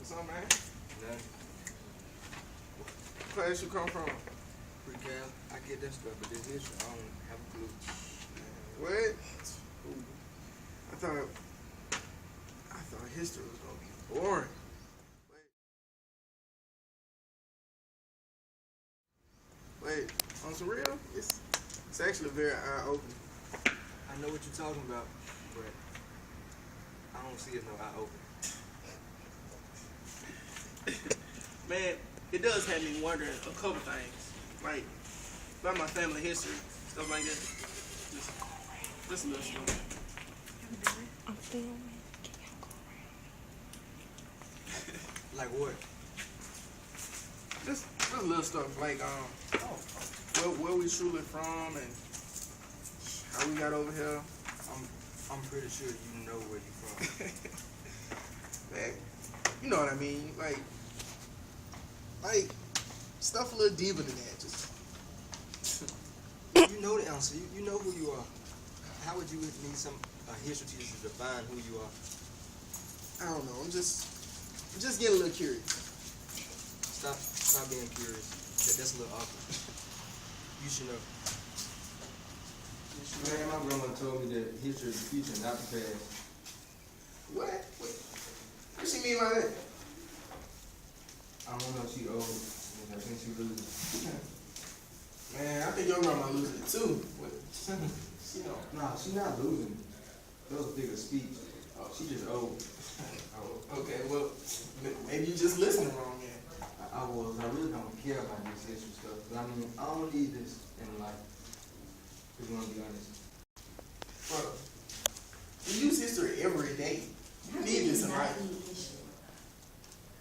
What's up, man? Nothing. What class you come from? Pre-cal, I get that stuff, but this history, I don't have a clue. What? Ooh. I thought history was gonna be boring. Wait, on some real? It's actually very eye-opening. I know what you're talking about, but I don't see it no eye-opening. Man, it does have me wondering a couple things, like about my family history, stuff like that. Just a little stuff. I'm filming. Like what? Just little stuff like where we truly from and how we got over here. I'm pretty sure you know where you're from. Man, you know what I mean? Like stuff a little deeper than that. Just You know the answer. You know who you are. How would you need a history teacher to define who you are? I don't know. I'm just getting a little curious. Stop being curious. That's a little awkward. You should know. Man, my grandma told me that history is the future, not the past. What? What she mean by that? I don't know. She old. I think she losing. Man, I think your grandma losing it too. What? She don't. Nah, she not losing. That was a figure of speech. Oh, she just old. Oh, okay, well, maybe you just listening wrong, man. I really don't care about this history stuff. But I mean, I don't need this in life. If you want to be honest. Bro, we use history every day. You need this in life.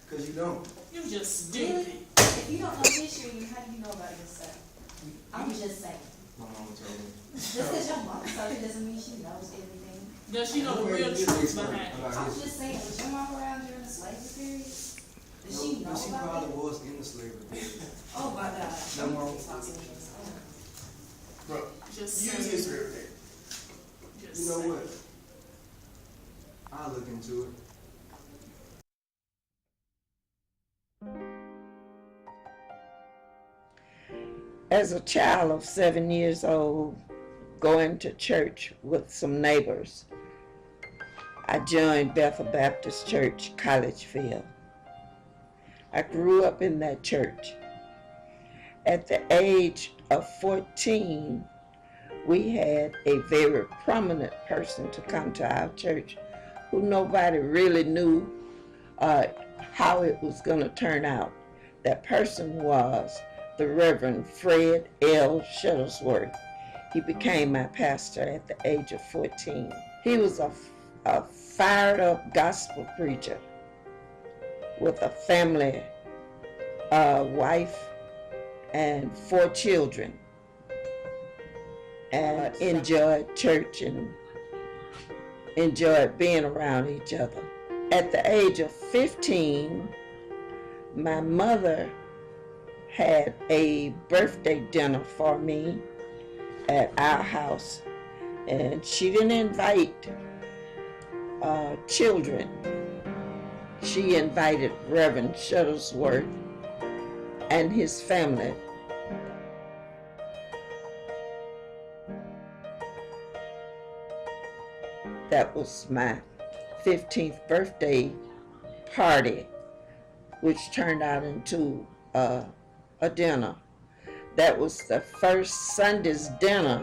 Because you don't. You just stupid. If you don't know history, how do you know about yourself? I'm just saying. My mama told me. Just because your mom told you doesn't mean she knows everything. Does she know the real truth behind it? About I'm history. just saying, was your mom around during the slavery period? Does she know But she about probably it? was in the slavery period. Oh my God. No more. Bro, Just you use saying. history every day. Just You know saying. what? I'll look into it. As a child of 7 years old, going to church with some neighbors, I joined Bethel Baptist Church, Collegeville. I grew up in that church. At the age of 14, we had a very prominent person to come to our church who nobody really knew how it was going to turn out. That person was the Reverend Fred L. Shuttlesworth. He became my pastor at the age of 14. He was a fired up gospel preacher with a family, wife, and 4 children, and enjoyed church and enjoyed being around each other. At the age of 15, my mother had a birthday dinner for me at our house, and she didn't invite children. She invited Reverend Shuttlesworth and his family. That was my 15th birthday party, which turned out into a dinner. That was the first Sunday's dinner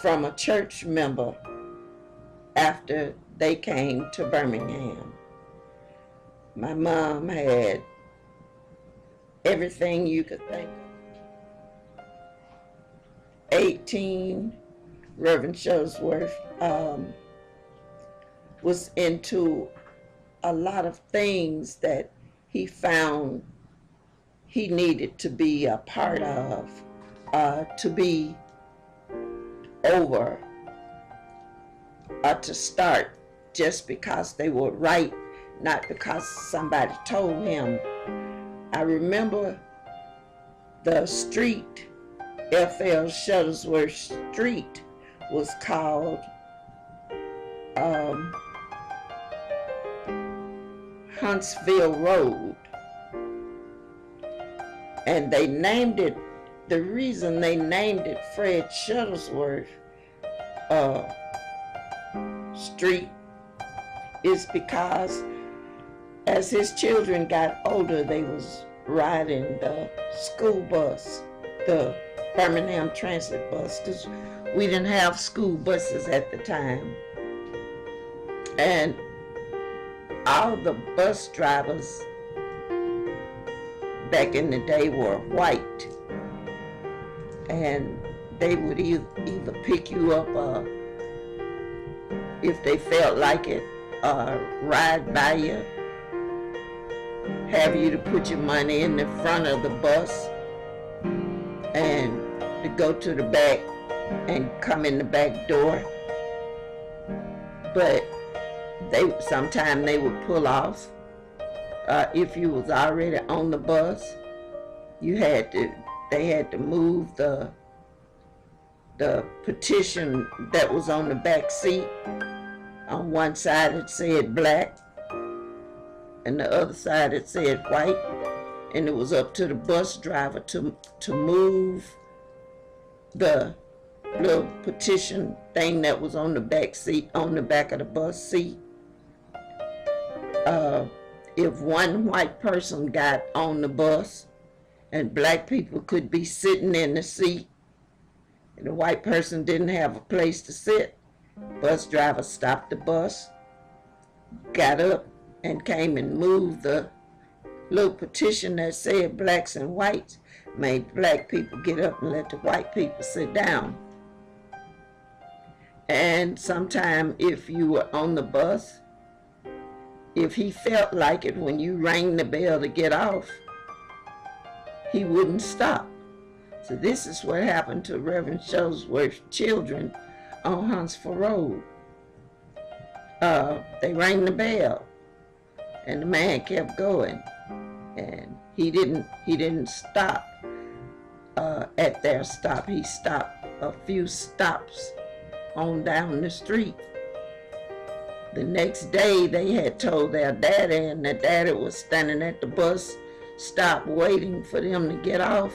from a church member after they came to Birmingham. My mom had everything you could think of. 18, Reverend Shuttlesworth was into a lot of things that he found he needed to be a part of, to be over, or to start just because they were right, not because somebody told him. I remember the street, F.L. Shuttlesworth Street, was called Huntsville Road. And they named it, the reason they named it Fred Shuttlesworth Street is because as his children got older, they was riding the school bus, the Birmingham Transit bus, because we didn't have school buses at the time. And all the bus drivers back in the day were white, and they would either pick you up if they felt like it, ride by you, have you to put your money in the front of the bus and to go to the back and come in the back door. But sometimes they would pull off. If you was already on the bus, they had to move the petition that was on the back seat. On one side it said black, and the other side it said white, and it was up to the bus driver to move the little petition thing that was on the back seat, on the back of the bus seat. If one white person got on the bus and black people could be sitting in the seat and the white person didn't have a place to sit, bus driver stopped the bus, got up and came and moved the little petition that said blacks and whites, made black people get up and let the white people sit down. And sometime if you were on the bus, if he felt like it when you rang the bell to get off, he wouldn't stop. So this is what happened to Reverend Shuttlesworth's children on Huntsville Road. They rang the bell, and the man kept going, and he didn't stop at their stop. He stopped a few stops on down the street. The next day, they had told their daddy, and their daddy was standing at the bus stop waiting for them to get off.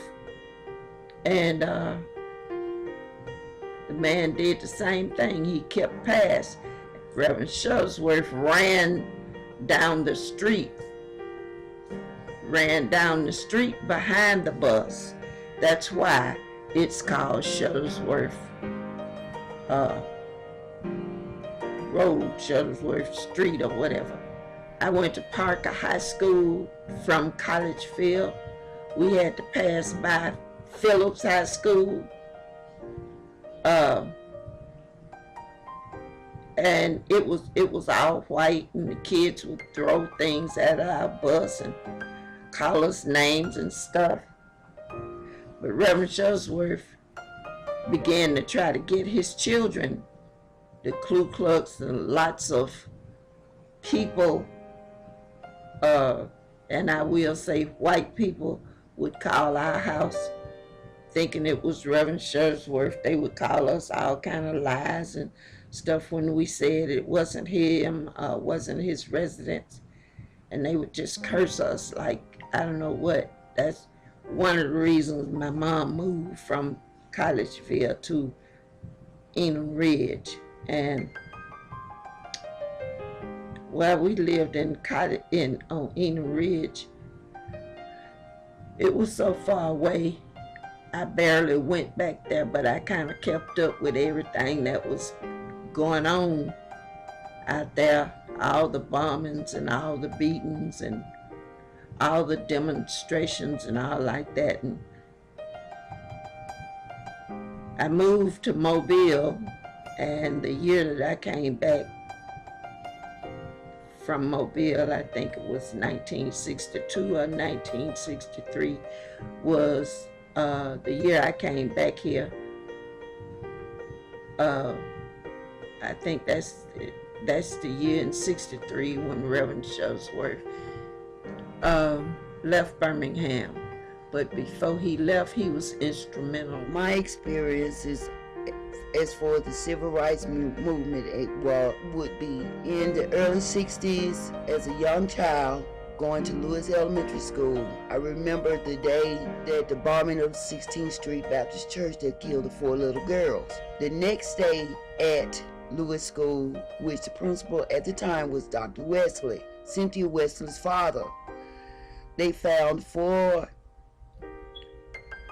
And the man did the same thing. He kept past. Reverend Shuttlesworth ran down the street behind the bus. That's why it's called Shuttlesworth Road, Shuttlesworth Street, or whatever. I went to Parker High School from Collegeville. We had to pass by Phillips High School. And it was all white, and the kids would throw things at our bus and call us names and stuff. But Reverend Shuttlesworth began to try to get his children, the Ku Klux and lots of people, and I will say white people, would call our house thinking it was Reverend Shuttlesworth. They would call us all kind of lies and stuff when we said it wasn't him, wasn't his residence, and they would just curse us like I don't know what. That's one of the reasons my mom moved from Collegeville to Enum Ridge. And while we lived on Enum Ridge, it was so far away, I barely went back there, but I kind of kept up with everything that was going on out there, all the bombings and all the beatings and all the demonstrations and all like that. And I moved to Mobile, and the year that I came back from Mobile, I think it was 1962 or 1963, was the year I came back here. I think that's the year in 63 when Reverend Shuttlesworth left Birmingham. But before he left, he was instrumental. My experience is as for the civil rights movement, would be in the early 60s as a young child going to Lewis Elementary School. I remember the day that the bombing of 16th Street Baptist Church that killed the 4 little girls. The next day at Lewis School, which the principal at the time was Dr. Wesley, Cynthia Wesley's father, they found 4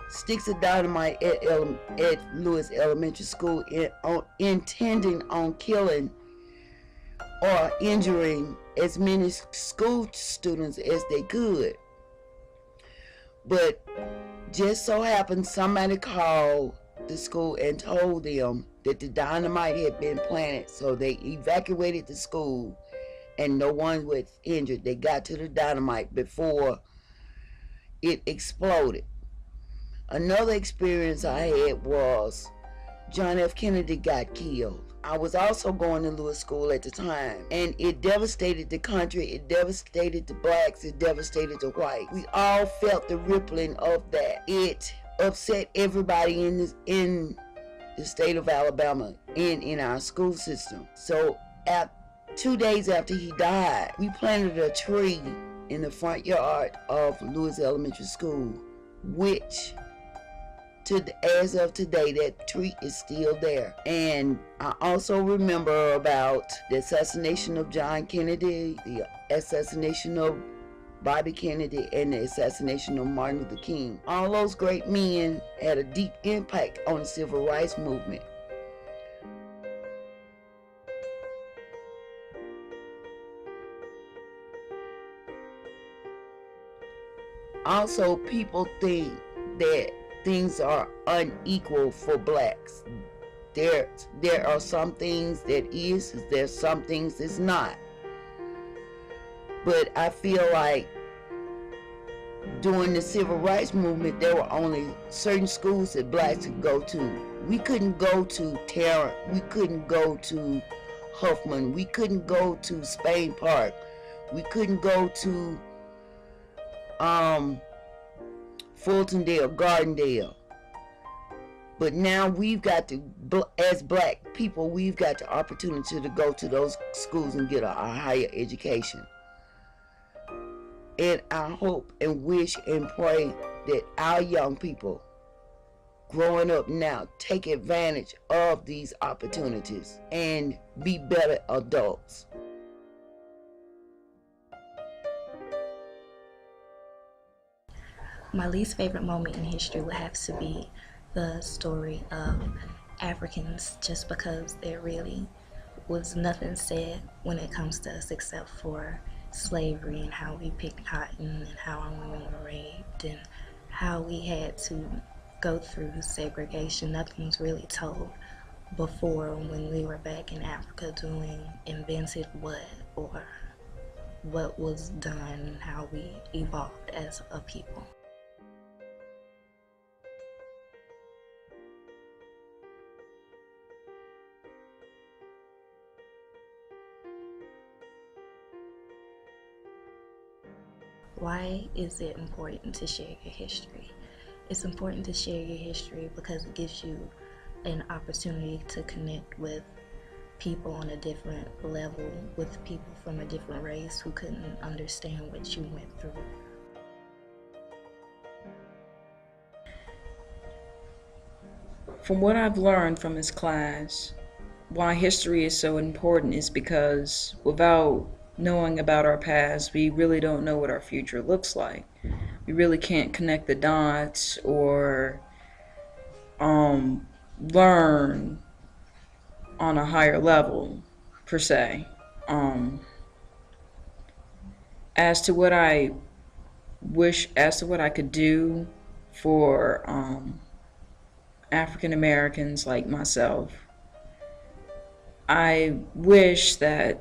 sticks of dynamite at Lewis Elementary School intending on killing or injuring as many school students as they could. But just so happened somebody called the school and told them that the dynamite had been planted, so they evacuated the school and no one was injured. They got to the dynamite before it exploded. Another experience I had was John F. Kennedy got killed. I was also going to Lewis School at the time, and it devastated the country, it devastated the blacks, it devastated the whites. We all felt the rippling of that. It upset everybody in the state of Alabama and in our school system. So 2 days after he died, we planted a tree in the front yard of Lewis Elementary School, which as of today, that tree is still there. And I also remember about the assassination of John Kennedy, the assassination of Bobby Kennedy, and the assassination of Martin Luther King. All those great men had a deep impact on the civil rights movement. Also, people think that things are unequal for blacks. There are some things that is, there's some things that's not. But I feel like during the civil rights movement, there were only certain schools that blacks could go to. We couldn't go to Tarrant, we couldn't go to Huffman, we couldn't go to Spain Park, we couldn't go to Fultondale, Gardendale. But now we've got to, as black people, we've got the opportunity to go to those schools and get a higher education. And I hope and wish and pray that our young people growing up now take advantage of these opportunities and be better adults. My least favorite moment in history would have to be the story of Africans, just because there really was nothing said when it comes to us except for slavery and how we picked cotton and how our women were raped and how we had to go through segregation. Nothing was really told before when we were back in Africa doing invented what, or what was done and how we evolved as a people. Why is it important to share your history? It's important to share your history because it gives you an opportunity to connect with people on a different level, with people from a different race who couldn't understand what you went through. From what I've learned from this class, why history is so important is because without knowing about our past, we really don't know what our future looks like. We really can't connect the dots or learn on a higher level, per se. As to what I could do for African Americans like myself, I wish that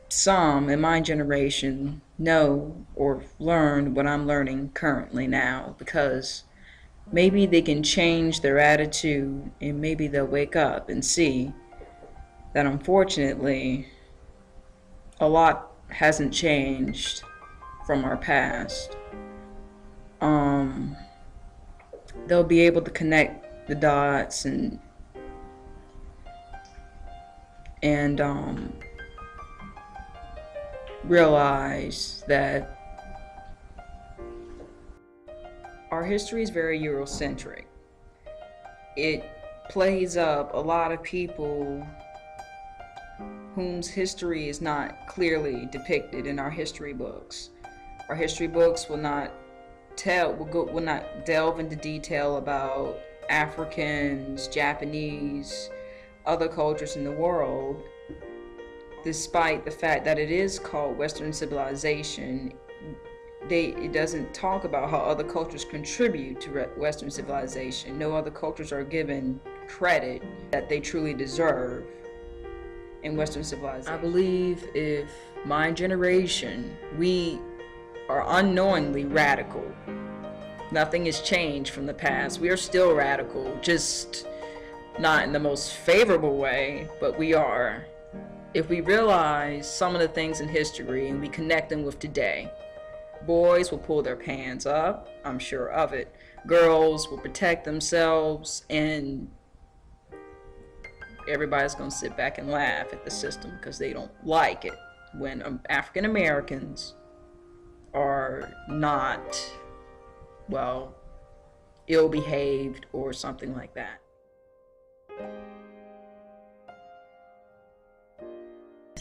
some in my generation know or learn what I'm learning currently now, because maybe they can change their attitude and maybe they'll wake up and see that unfortunately a lot hasn't changed from our past. They'll be able to connect the dots and and realize that our history is very Eurocentric. It plays up a lot of people whose history is not clearly depicted in our history books. Our history books will not delve into detail about Africans, Japanese, other cultures in the world, despite the fact that it is called Western civilization. It doesn't talk about how other cultures contribute to Western civilization. No other cultures are given credit that they truly deserve in Western civilization. I believe if my generation, we are unknowingly radical. Nothing has changed from the past. We are still radical, just not in the most favorable way, but we are. If we realize some of the things in history and we connect them with today, boys will pull their pants up, I'm sure of it. Girls will protect themselves, and everybody's going to sit back and laugh at the system because they don't like it when African Americans are not, well, ill-behaved or something like that.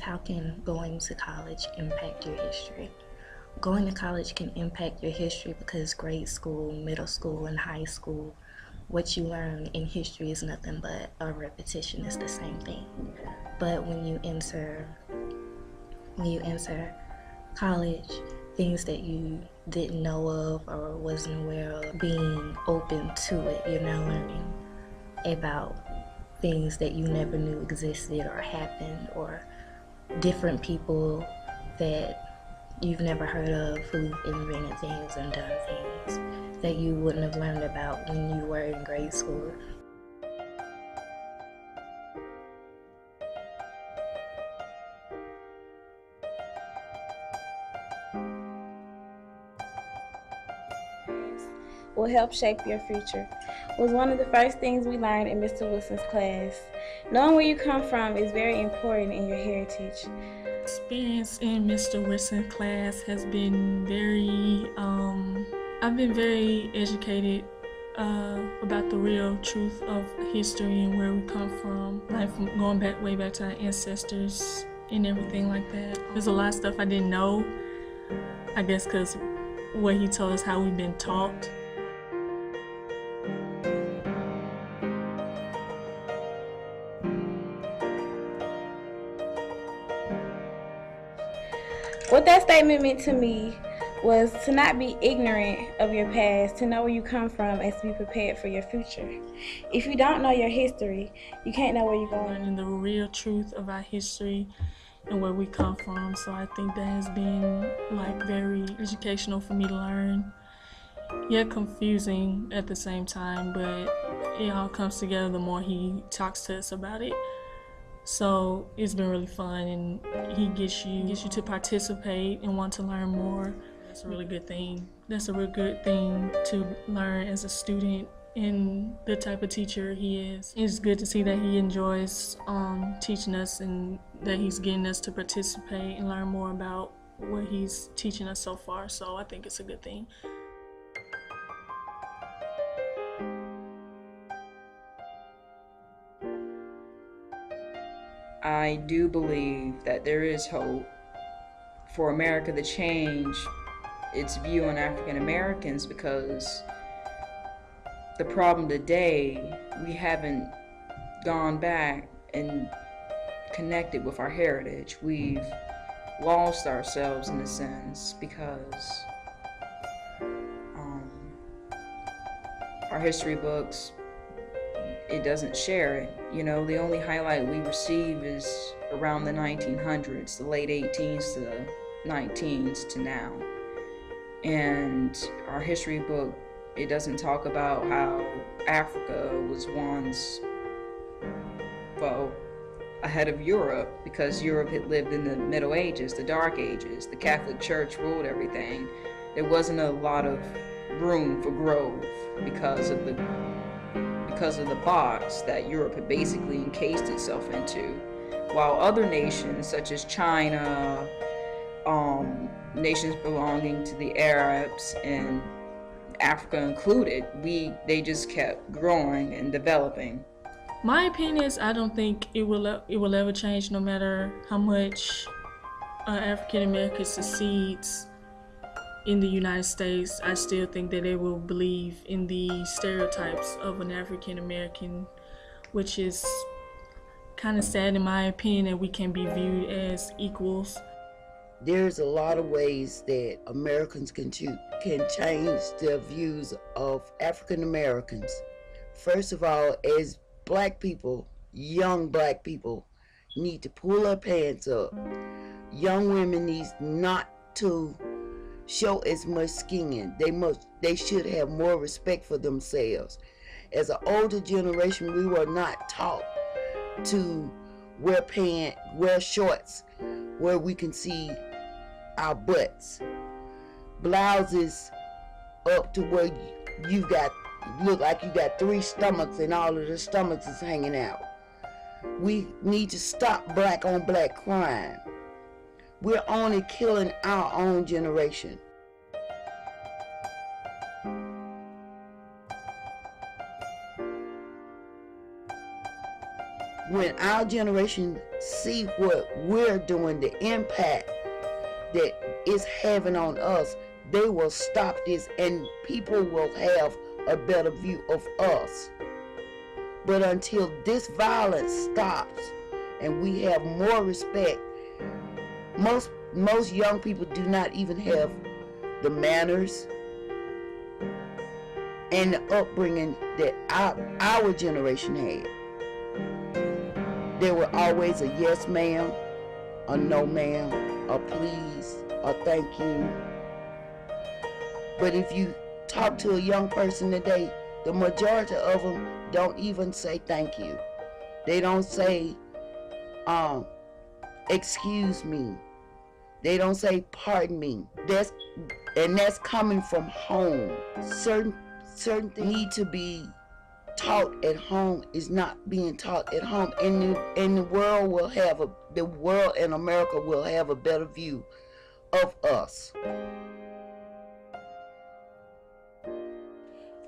How can going to college impact your history? Going to college can impact your history because grade school, middle school, and high school, what you learn in history is nothing but a repetition. It's the same thing. But when you enter college, things that you didn't know of or wasn't aware of, being open to it, you're now learning about things that you never knew existed or happened, or different people that you've never heard of who've invented things and done things that you wouldn't have learned about when you were in grade school. Will help shape your future was one of the first things we learned in Mr. Wilson's class. Knowing where you come from is very important in your heritage. Experience in Mr. Wilson's class has been very, I've been very educated about the real truth of history and where we come from, like from going back way back to our ancestors and everything like that. There's a lot of stuff I didn't know, I guess because what he told us, how we've been taught. What that statement meant to me was to not be ignorant of your past, to know where you come from, and to be prepared for your future. If you don't know your history, you can't know where you're going. Learning the real truth of our history and where we come from, so I think that has been like very educational for me to learn. Yet confusing at the same time, but it all comes together the more he talks to us about it. So it's been really fun, and he gets you to participate and want to learn more. That's a really good thing. That's a real good thing to learn as a student and the type of teacher he is. It's good to see that he enjoys teaching us and that he's getting us to participate and learn more about what he's teaching us so far. So I think it's a good thing. I do believe that there is hope for America to change its view on African Americans, because the problem today, we haven't gone back and connected with our heritage. We've lost ourselves in a sense because our history books, it doesn't share it. You know, the only highlight we receive is around the 1900s, the late 18s to the 19s to now. And our history book, it doesn't talk about how Africa was once, well, ahead of Europe, because Europe had lived in the Middle Ages, the Dark Ages. The Catholic Church ruled everything. There wasn't a lot of room for growth because of the box that Europe had basically encased itself into. while other nations such as China, nations belonging to the Arabs and Africa included, they just kept growing and developing. My opinion is I don't think it will ever change, no matter how much African American succeeds in the United States. I still think that they will believe in the stereotypes of an African American, which is kind of sad in my opinion, that we can be viewed as equals. There's a lot of ways that Americans can change their views of African Americans. First of all, as black people, young black people need to pull their pants up. Young women need not to show as much skin. They should have more respect for themselves. As an older generation, we were not taught to wear shorts where we can see our butts. Blouses up to where look like you got 3 stomachs and all of the stomachs is hanging out. We need to stop black on black crime. We're only killing our own generation. When our generation see what we're doing, the impact that it's having on us, they will stop this and people will have a better view of us. But until this violence stops and we have more respect, most young people do not even have the manners and the upbringing that our generation had. There were always a yes ma'am, a no ma'am, a please, a thank you. But if you talk to a young person today, the majority of them don't even say thank you. They don't say, excuse me. They don't say pardon me. That's coming from home. Certain things need to be taught at home is not being taught at home, and the world and America will have a better view of us.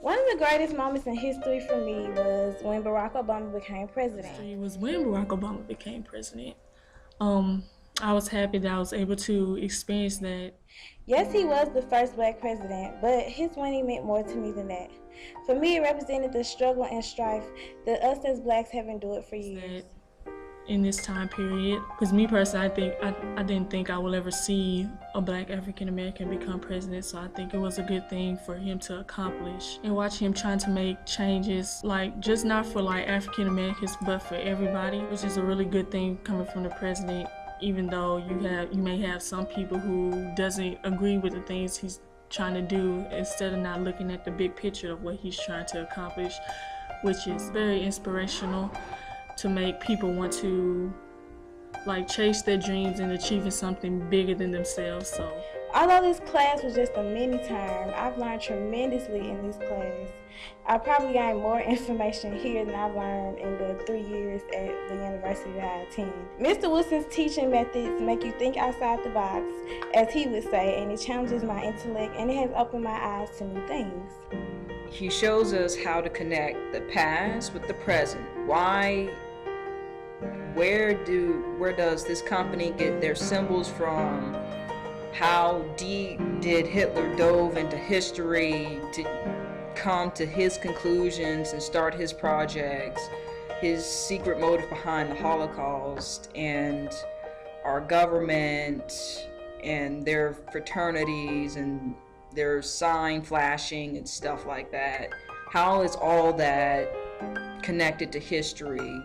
One of the greatest moments in history for me was when Barack Obama became president. It was when Barack Obama became president. I was happy that I was able to experience that. Yes, he was the first black president, but his winning meant more to me than that. For me, it represented the struggle and strife that us as blacks have endured for years. In this time period, because me personally, I didn't think I would ever see a black African American become president, so I think it was a good thing for him to accomplish. And watch him trying to make changes, like just not for like African Americans, but for everybody, which is a really good thing coming from the president. Even though you may have some people who doesn't agree with the things he's trying to do, instead of not looking at the big picture of what he's trying to accomplish, which is very inspirational to make people want to like chase their dreams and achieving something bigger than themselves. So although this class was just a mini term, I've learned tremendously in this class. I probably gained more information here than I've learned in the 3 years at the university that I attend. Mr. Wilson's teaching methods make you think outside the box, as he would say, and it challenges my intellect and it has opened my eyes to new things. He shows us how to connect the past with the present. Where does this company get their symbols from? How deep did Hitler dove into history to come to his conclusions and start his projects? His secret motive behind the Holocaust and our government and their fraternities and their sign flashing and stuff like that. How is all that connected to history?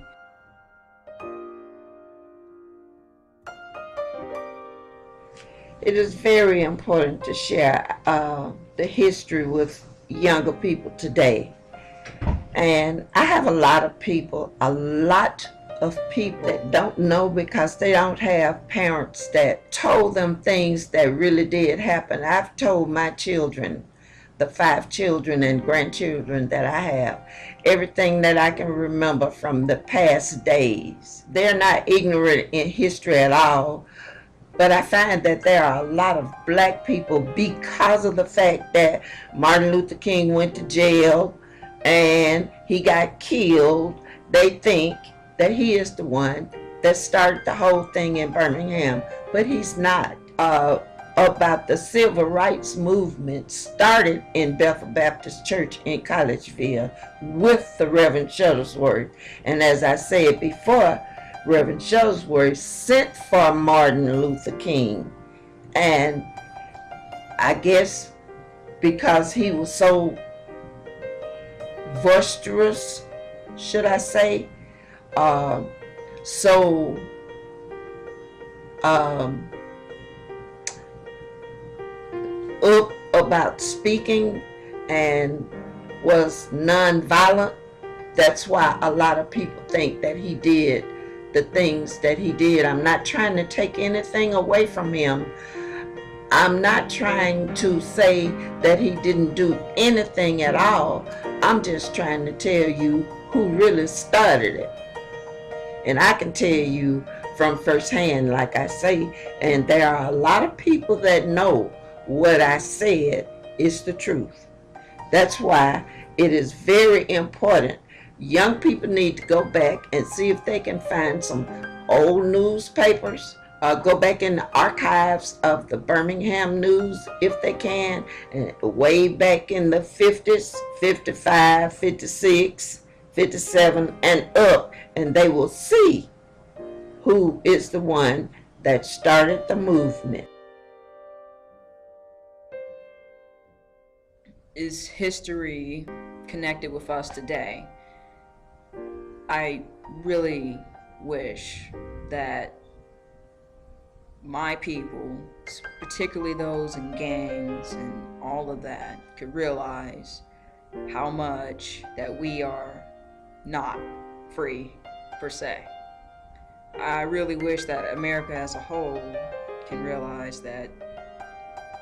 It is very important to share the history with younger people today. And I have a lot of people that don't know because they don't have parents that told them things that really did happen. I've told my children the 5 children and grandchildren that I have, everything that I can remember from the past days. They're not ignorant in history at all, but I find that there are a lot of black people, because of the fact that Martin Luther King went to jail and he got killed, they think that he is the one that started the whole thing in Birmingham, but he's not. About the civil rights movement started in Bethel Baptist Church in Collegeville with the Reverend Shuttlesworth. And as I said before, Reverend Shuttlesworth sent for Martin Luther King. And I guess because he was so boisterous, should I say, so up about speaking and was nonviolent. That's why a lot of people think that he did the things that he did. I'm not trying to take anything away from him. I'm not trying to say that he didn't do anything at all. I'm just trying to tell you who really started it. And I can tell you from firsthand, like I say, and there are a lot of people that know what I said is the truth. That's why it is very important. Young people need to go back and see if they can find some old newspapers, go back in the archives of the Birmingham News if they can, and way back in the 50s, 55, 56, 57 and up, and they will see who is the one that started the movement. Is history connected with us today? I really wish that my people, particularly those in gangs and all of that, could realize how much that we are not free per se. I really wish that America as a whole can realize that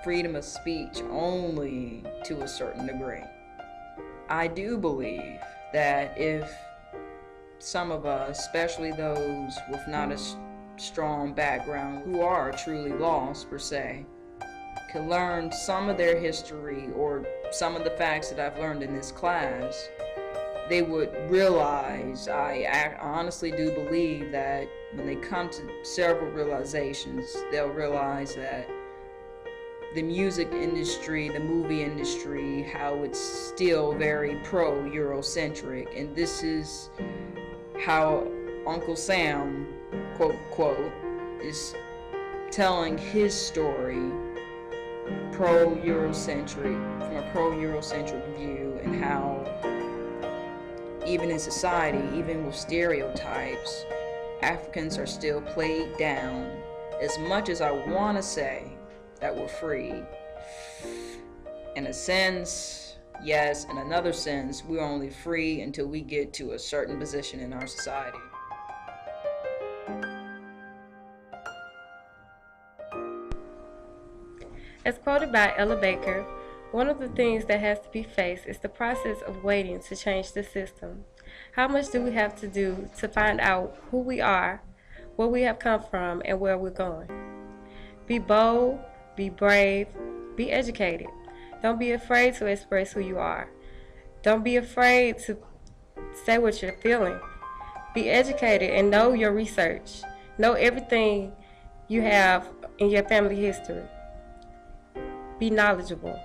freedom of speech only to a certain degree. I do believe that if some of us, especially those with not a strong background, who are truly lost per se, could learn some of their history or some of the facts that I've learned in this class, they would realize, I honestly do believe that when they come to several realizations, they'll realize that the music industry, the movie industry, how it's still very pro-Eurocentric. And this is how Uncle Sam, quote, quote, is telling his story pro-Eurocentric, from a pro-Eurocentric view, and how even in society, even with stereotypes, Africans are still played down. As much as I want to say that we're free, in a sense, yes. In another sense, we're only free until we get to a certain position in our society. As quoted by Ella Baker, one of the things that has to be faced is the process of waiting to change the system. How much do we have to do to find out who we are, where we have come from, and where we're going? Be bold, be brave, be educated. Don't be afraid to express who you are. Don't be afraid to say what you're feeling. Be educated and know your research. Know everything you have in your family history. Be knowledgeable.